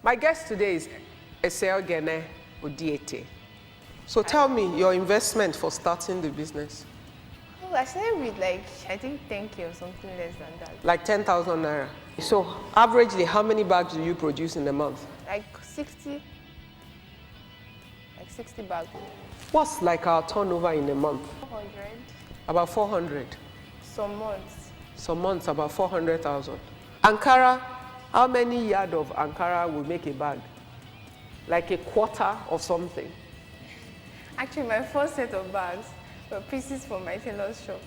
My guest today is Eseo Gene Odiete. So tell me your investment for starting the business. Oh, I started with I think 10K or something less than that. Like 10,000 naira. So averagely, how many bags do you produce in a month? Like 60 bags. What's like our turnover in a month? 400. About 400. Some months. Some months, about 400,000. Ankara, how many yard of Ankara will make a bag? Like a quarter or something? Actually, my first set of bags were pieces from my tailor's shop.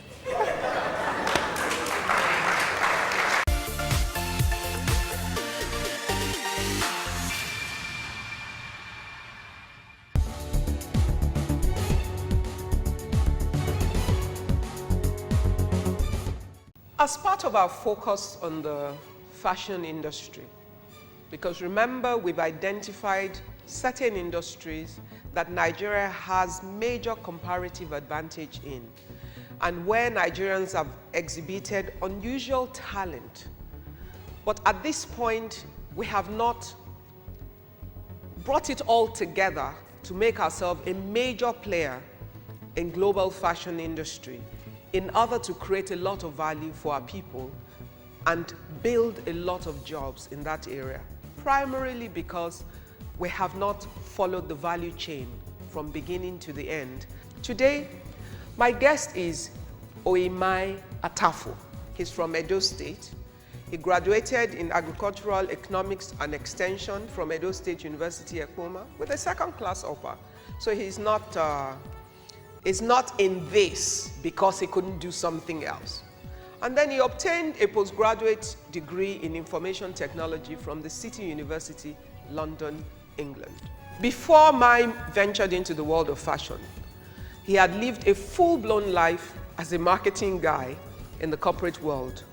As part of our focus on the fashion industry, because remember, we've identified certain industries that Nigeria has major comparative advantage in, and where Nigerians have exhibited unusual talent. But at this point, we have not brought it all together to make ourselves a major player in global fashion industry in order to create a lot of value for our people and build a lot of jobs in that area, primarily because we have not followed the value chain from beginning to the end. Today, my guest is MAI Atafo. He's from Edo State. He graduated in Agricultural Economics and Extension from Edo State University, Ekoma, with a second-class upper. So he's not in this because he couldn't do something else. And then he obtained a postgraduate degree in information technology from the City University, London, England. Before MAI ventured into the world of fashion, he had lived a full-blown life as a marketing guy in the corporate world.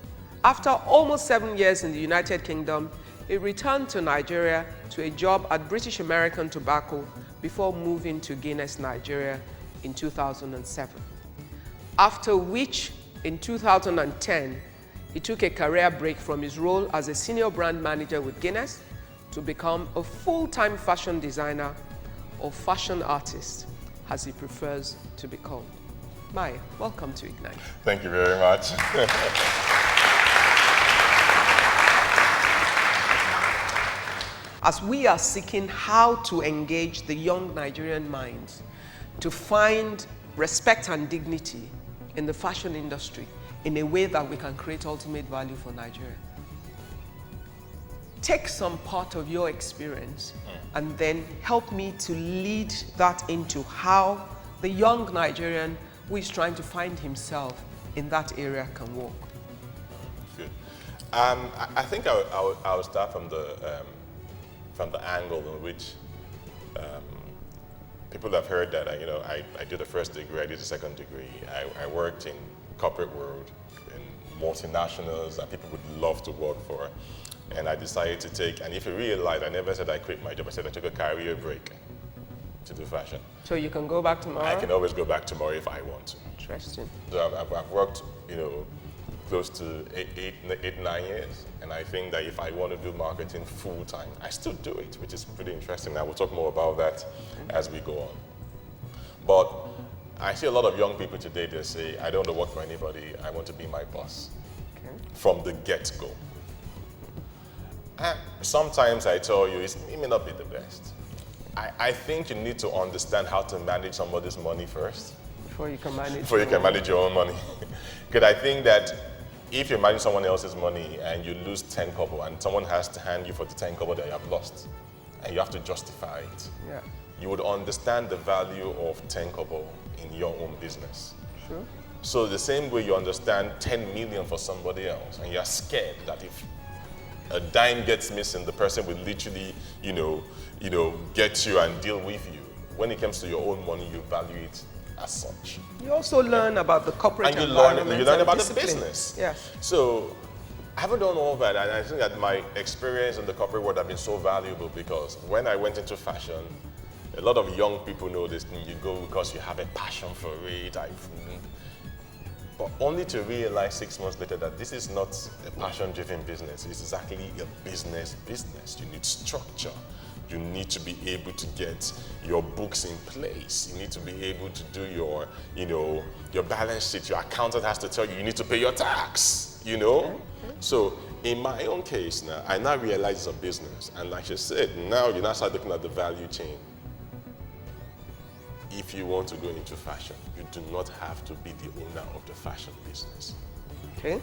After almost 7 years in the United Kingdom, he returned to Nigeria to a job at British American Tobacco before moving to Guinness, Nigeria in 2007. After which, in 2010, he took a career break from his role as a senior brand manager with Guinness to become a full-time fashion designer or fashion artist, as he prefers to be called. MAI, welcome to Ignite. Thank you very much. As we are seeking how to engage the young Nigerian minds to find respect and dignity in the fashion industry in a way that we can create ultimate value for Nigeria. Take some part of your experience and then help me to lead that into how the young Nigerian who is trying to find himself in that area can walk. Good. I think I'll start from the angle in which people have heard that I did the first degree, I did the second degree. I worked in corporate world, in multinationals that people would love to work for. And I decided to take, and if you realize, I never said I quit my job, I said I took a career break to do fashion. So you can go back tomorrow? I can always go back tomorrow if I want to. Interesting. So I've worked, close to 9 years. And I think that if I want to do marketing full time, I still do it, which is pretty interesting. I will talk more about that as we go on. But I see a lot of young people today that say, I don't want to work for anybody, I want to be my boss. Okay. From the get-go. And sometimes I tell you, it may not be the best. I think you need to understand how to manage somebody's money first. Before you can manage Before you can manage your own money. Because I think that if you manage someone else's money and you lose 10 kobo and someone has to hand you for the 10 kobo that you have lost, and you have to justify it, Yeah. you would understand the value of 10 kobo in your own business. Sure. So the same way you understand 10 million for somebody else, and you're scared that if a dime gets missing, the person will literally, get you and deal with you. When it comes to your own money, you value it as such. You also learn about the corporate And you environment learn and about discipline. the business. Yes. So I haven't done all that, and I think that my experience in the corporate world have been so valuable because when I went into fashion, a lot of young people know this thing. You go because you have a passion for it. But only to realize 6 months later that this is not a passion-driven business. It's exactly a business. You need structure. You need to be able to get your books in place. You need to be able to do your, your balance sheet. Your accountant has to tell you need to pay your tax, So in my own case now, I now realize it's a business. And like you said, now you now start looking at the value chain. If you want to go into fashion, you do not have to be the owner of the fashion business. Okay,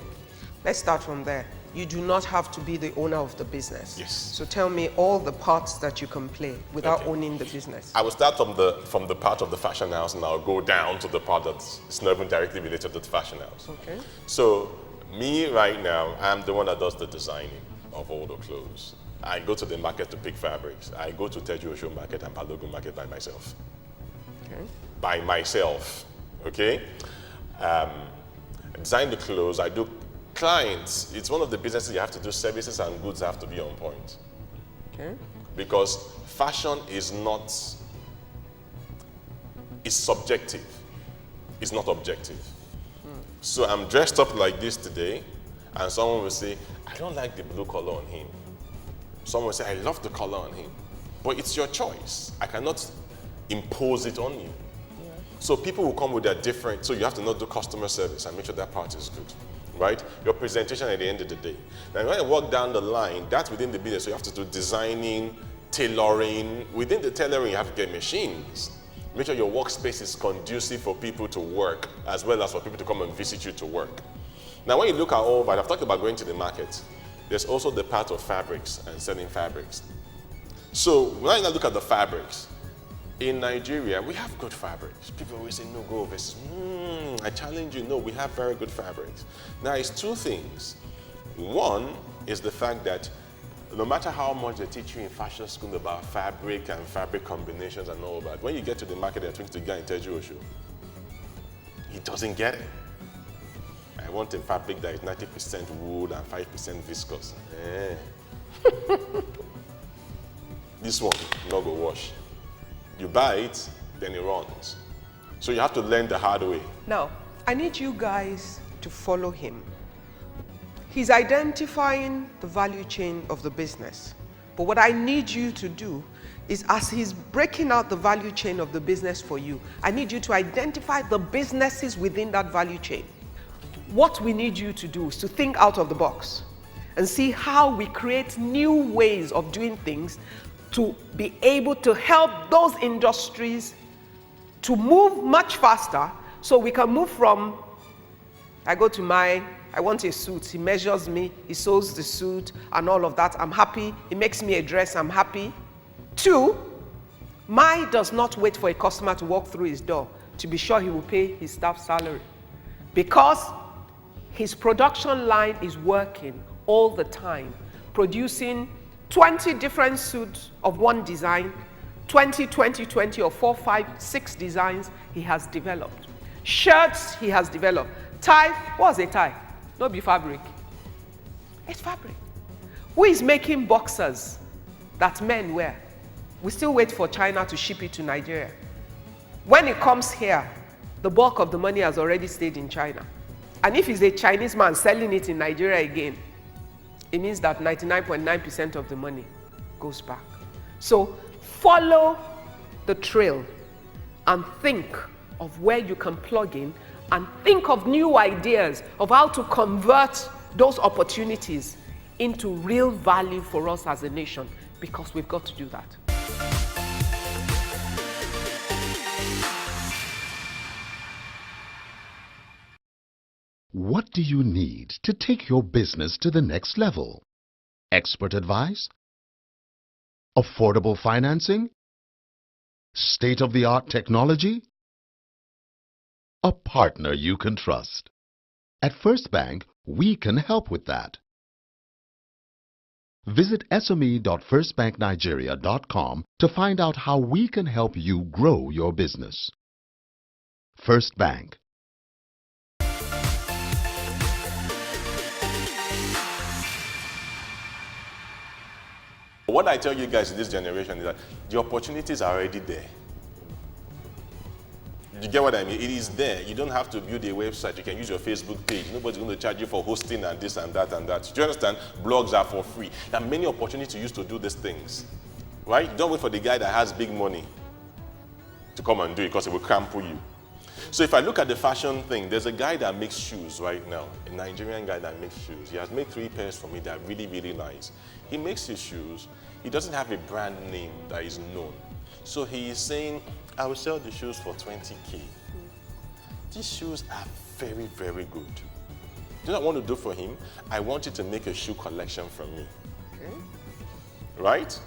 let's start from there. You do not have to be the owner of the business. Yes. So tell me all the parts that you can play without owning the business. I will start from the part of the fashion house and I'll go down to the part that's not even directly related to the fashion house. Okay. So me right now, I'm the one that does the designing of all the clothes. I go to the market to pick fabrics. I go to Teju Osho market and Balogun market by myself. Okay. By myself, okay? Design the clothes, I do clients. It's one of the businesses you have to do, services and goods have to be on point. Okay. Because fashion is subjective. It's not objective. So I'm dressed up like this today, and someone will say, I don't like the blue color on him. Someone will say, I love the color on him. But it's your choice. I cannot impose it on you. Yeah. So people will come with their different, so you have to not do customer service and make sure that part is good, right? Your presentation at the end of the day. Now when I walk down the line, that's within the business, so you have to do designing, tailoring. Within the tailoring, you have to get machines. Make sure your workspace is conducive for people to work, as well as for people to come and visit you to work. Now when you look at all that, I've talked about going to the market, there's also the part of fabrics and selling fabrics. So when I look at the fabrics, in Nigeria, we have good fabrics. People always say, no, go overseas. I challenge you, no, we have very good fabrics. Now, it's two things. One is the fact that no matter how much they teach you in fashion school about fabric and fabric combinations and all that, when you get to the market, they're talking to the guy in Teju Osho. He doesn't get it. I want a fabric that is 90% wool and 5% viscose. This one, not go wash. You buy it, then it runs. So you have to learn the hard way. Now, I need you guys to follow him. He's identifying the value chain of the business. But what I need you to do is, as he's breaking out the value chain of the business for you, I need you to identify the businesses within that value chain. What we need you to do is to think out of the box and see how we create new ways of doing things to be able to help those industries to move much faster, so we can move from, I go to MAI, I want a suit, he measures me, he sews the suit and all of that, I'm happy, he makes me a dress, I'm happy. 2, MAI does not wait for a customer to walk through his door to be sure he will pay his staff salary, because his production line is working all the time, producing 20 different suits of one design, 20, or 4, 5, 6 designs he has developed. Shirts he has developed. Tie, what's a tie? Not be fabric. It's fabric. Who is making boxers that men wear? We still wait for China to ship it to Nigeria. When it comes here, the bulk of the money has already stayed in China. And if it's a Chinese man selling it in Nigeria again, it means that 99.9% of the money goes back. So follow the trail and think of where you can plug in, and think of new ideas of how to convert those opportunities into real value for us as a nation, because we've got to do that. What do you need to take your business to the next level? Expert advice? Affordable financing? State-of-the-art technology? A partner you can trust. At First Bank, we can help with that. Visit sme.firstbanknigeria.com to find out how we can help you grow your business. First Bank. What I tell you guys in this generation is that the opportunities are already there. You get what I mean? It is there. You don't have to build a website. You can use your Facebook page. Nobody's going to charge you for hosting and this and that and that. Do you understand? Blogs are for free. There are many opportunities you use to do these things. Right? Don't wait for the guy that has big money to come and do it because it will crumple you. So if I look at the fashion thing, there's a guy that makes shoes right now, a Nigerian guy that makes shoes. He has made 3 pairs for me that are really, really nice. He makes his shoes. He doesn't have a brand name that is known. So he is saying, I will sell the shoes for 20K. These shoes are very, very good. Do you know what I want to do for him? I want you to make a shoe collection from me. Okay. Right?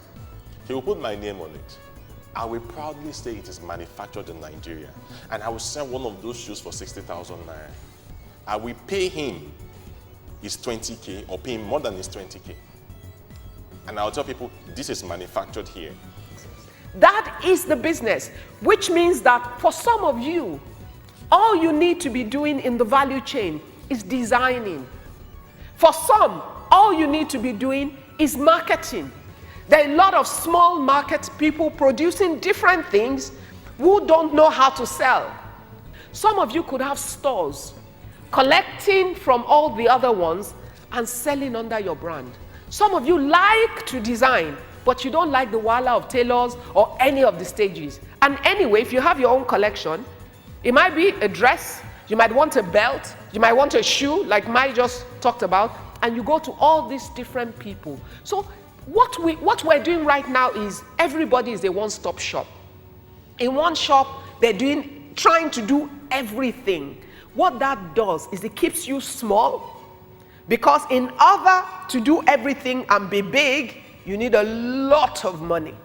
He will put my name on it. I will proudly say it is manufactured in Nigeria. And I will sell one of those shoes for 60,000 naira. I will pay him his 20K or pay him more than his 20K. And I'll tell people, this is manufactured here. That is the business, which means that for some of you, all you need to be doing in the value chain is designing. For some, all you need to be doing is marketing. There are a lot of small market people producing different things who don't know how to sell. Some of you could have stores, collecting from all the other ones and selling under your brand. Some of you like to design, but you don't like the wala of tailors or any of the stages. And anyway, if you have your own collection, it might be a dress, you might want a belt, you might want a shoe, like Mai just talked about, and you go to all these different people. So what we're doing right now is everybody is a one-stop shop. In one shop, they're trying to do everything. What that does is it keeps you small, because in order to do everything and be big, you need a lot of money.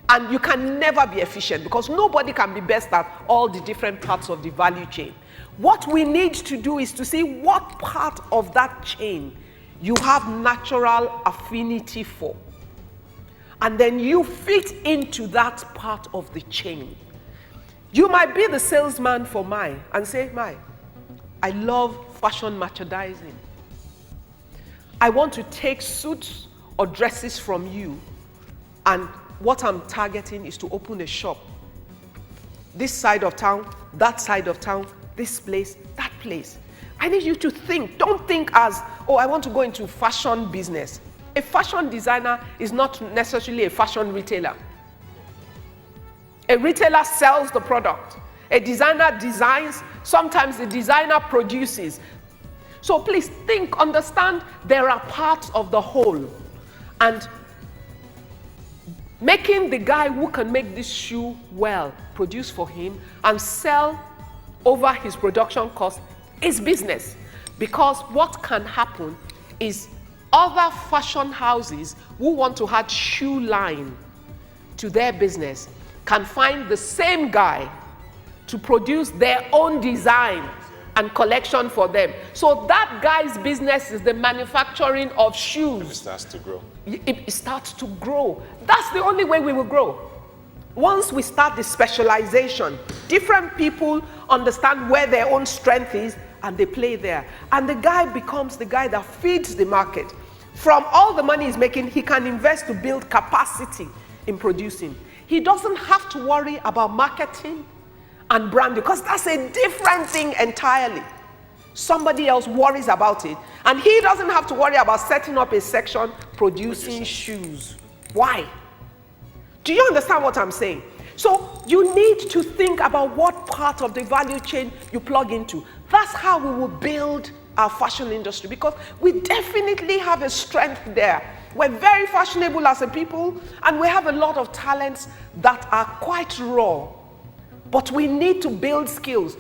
And you can never be efficient because nobody can be best at all the different parts of the value chain. What we need to do is to see what part of that chain you have natural affinity for. And then you fit into that part of the chain. You might be the salesman for Mai and say, Mai, I love fashion merchandising. I want to take suits or dresses from you, and what I'm targeting is to open a shop. This side of town, that side of town, this place, that place. I need you to think. Don't think as, oh, I want to go into fashion business. A fashion designer is not necessarily a fashion retailer. A retailer sells the product. A designer designs. Sometimes the designer produces. So please think, understand, there are parts of the whole. And making the guy who can make this shoe well, produce for him, and sell over his production cost is business. Because what can happen is other fashion houses who want to add shoe line to their business can find the same guy to produce their own design and collection for them. So that guy's business is the manufacturing of shoes. And it starts to grow. It starts to grow. That's the only way we will grow. Once we start the specialization, different people understand where their own strength is and they play there. And the guy becomes the guy that feeds the market. From all the money he's making, he can invest to build capacity in producing. He doesn't have to worry about marketing and branding, because that's a different thing entirely. Somebody else worries about it, and he doesn't have to worry about setting up a section producing shoes. Why? Do you understand what I'm saying? So you need to think about what part of the value chain you plug into. That's how we will build our fashion industry, because we definitely have a strength there. We're very fashionable as a people, and we have a lot of talents that are quite raw. But we need to build skills.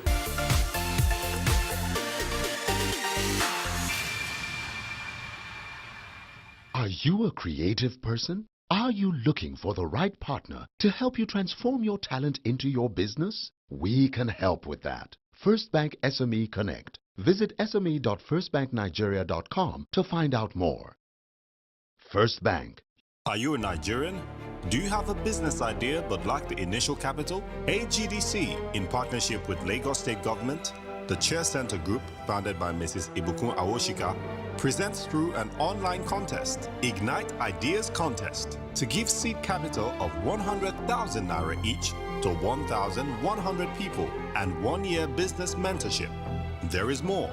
Are you a creative person? Are you looking for the right partner to help you transform your talent into your business? We can help with that. First Bank SME Connect. Visit sme.firstbanknigeria.com to find out more. First Bank. Are you a Nigerian? Do you have a business idea but lack the initial capital? AGDC, in partnership with Lagos State Government, the Chair Center Group, founded by Mrs. Ibukun Awoshika, presents through an online contest, Ignite Ideas Contest, to give seed capital of 100,000 naira each to 1,100 people and 1-year business mentorship. There is more.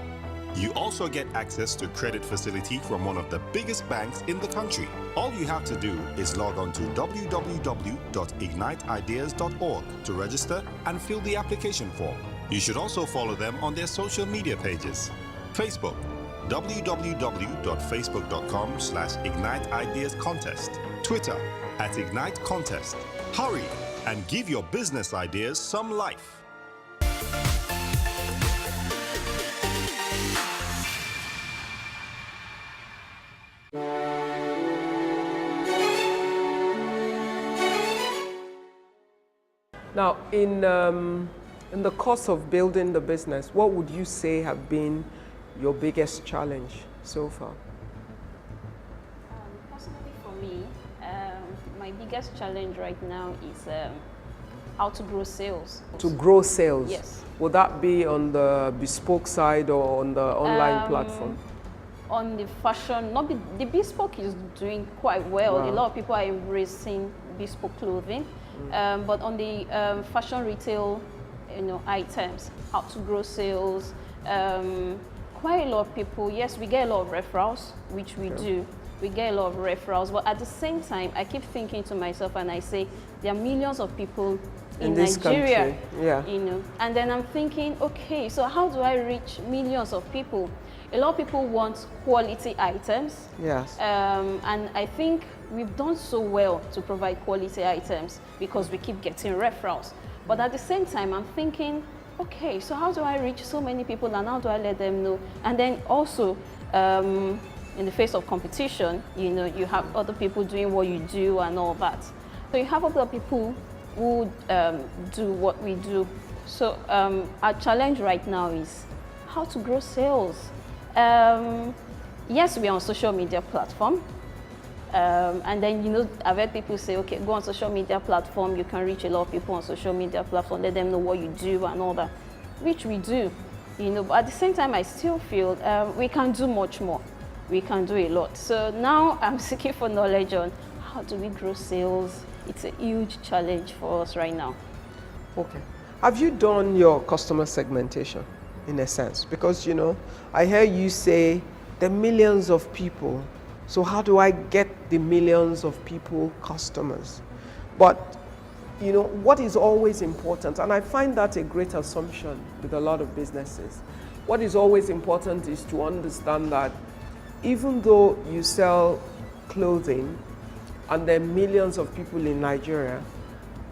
You also get access to credit facility from one of the biggest banks in the country. All you have to do is log on to www.igniteideas.org to register and fill the application form. You should also follow them on their social media pages. Facebook, www.facebook.com/IgniteIdeasContest. Twitter, @IgniteContest. Hurry and give your business ideas some life. Now, in the course of building the business, what would you say have been your biggest challenge so far? Personally for me, my biggest challenge right now is how to grow sales. To grow sales? Yes. Would that be on the bespoke side or on the online platform? On the fashion, the bespoke is doing quite well. Wow. A lot of people are embracing bespoke clothing. But on the fashion retail, items, how to grow sales, quite a lot of people, yes, we get a lot of referrals, which we do. We get a lot of referrals, but at the same time, I keep thinking to myself and I say, there are millions of people in this Nigeria, country. Yeah. And then I'm thinking, okay, so how do I reach millions of people? A lot of people want quality items. Yes. And I think we've done so well to provide quality items because we keep getting referrals. But at the same time, I'm thinking, okay, so how do I reach so many people and how do I let them know? And then also, in the face of competition, you have other people doing what you do and all that. So you have other people who do what we do. So our challenge right now is how to grow sales. Yes, we're on social media platform. And then, I've heard people say, okay, go on social media platform, you can reach a lot of people on social media platform, let them know what you do and all that, which we do, but at the same time, I still feel we can do much more. We can do a lot. So now I'm seeking for knowledge on how do we grow sales. It's a huge challenge for us right now. Okay. Have you done your customer segmentation in a sense? Because, I hear you say there are millions of people. So how do I get the millions of people customers? But, what is always important, and I find that a great assumption with a lot of businesses. What is always important is to understand that even though you sell clothing and there are millions of people in Nigeria,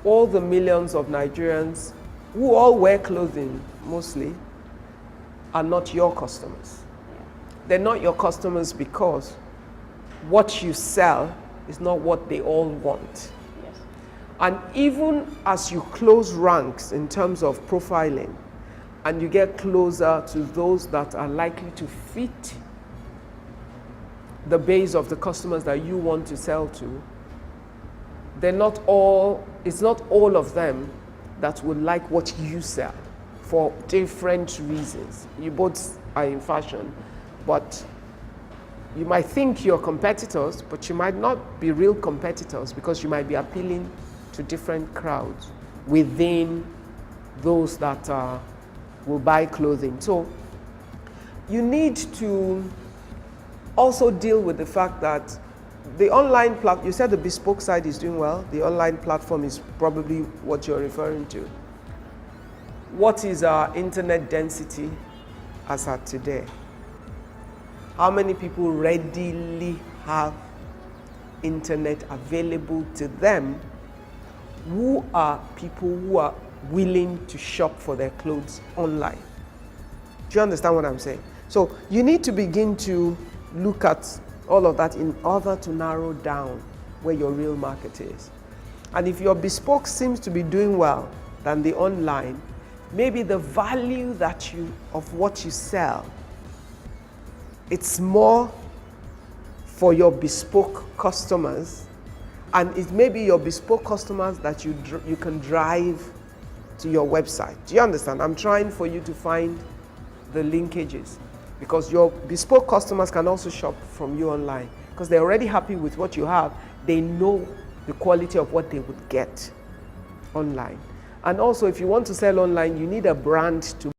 all the millions of Nigerians who all wear clothing mostly are not your customers. They're not your customers because what you sell is not what they all want. Yes. And even as you close ranks in terms of profiling and you get closer to those that are likely to fit the base of the customers that you want to sell to, it's not all of them that would like what you sell for different reasons. You both are in fashion, but you might think you're competitors, but you might not be real competitors because you might be appealing to different crowds within those that will buy clothing. So you need to also deal with the fact that the online platform, you said the bespoke side is doing well, the online platform is probably what you're referring to. What is our internet density as at today? How many people readily have internet available to them? Who are people who are willing to shop for their clothes online? Do you understand what I'm saying? So you need to begin to look at all of that in order to narrow down where your real market is. And if your bespoke seems to be doing well than the online, maybe the value of what you sell, it's more for your bespoke customers, and it may be your bespoke customers that you can drive to your website. Do you understand? I'm trying for you to find the linkages, because your bespoke customers can also shop from you online because they're already happy with what you have. They know the quality of what they would get online. And also, if you want to sell online, you need a brand to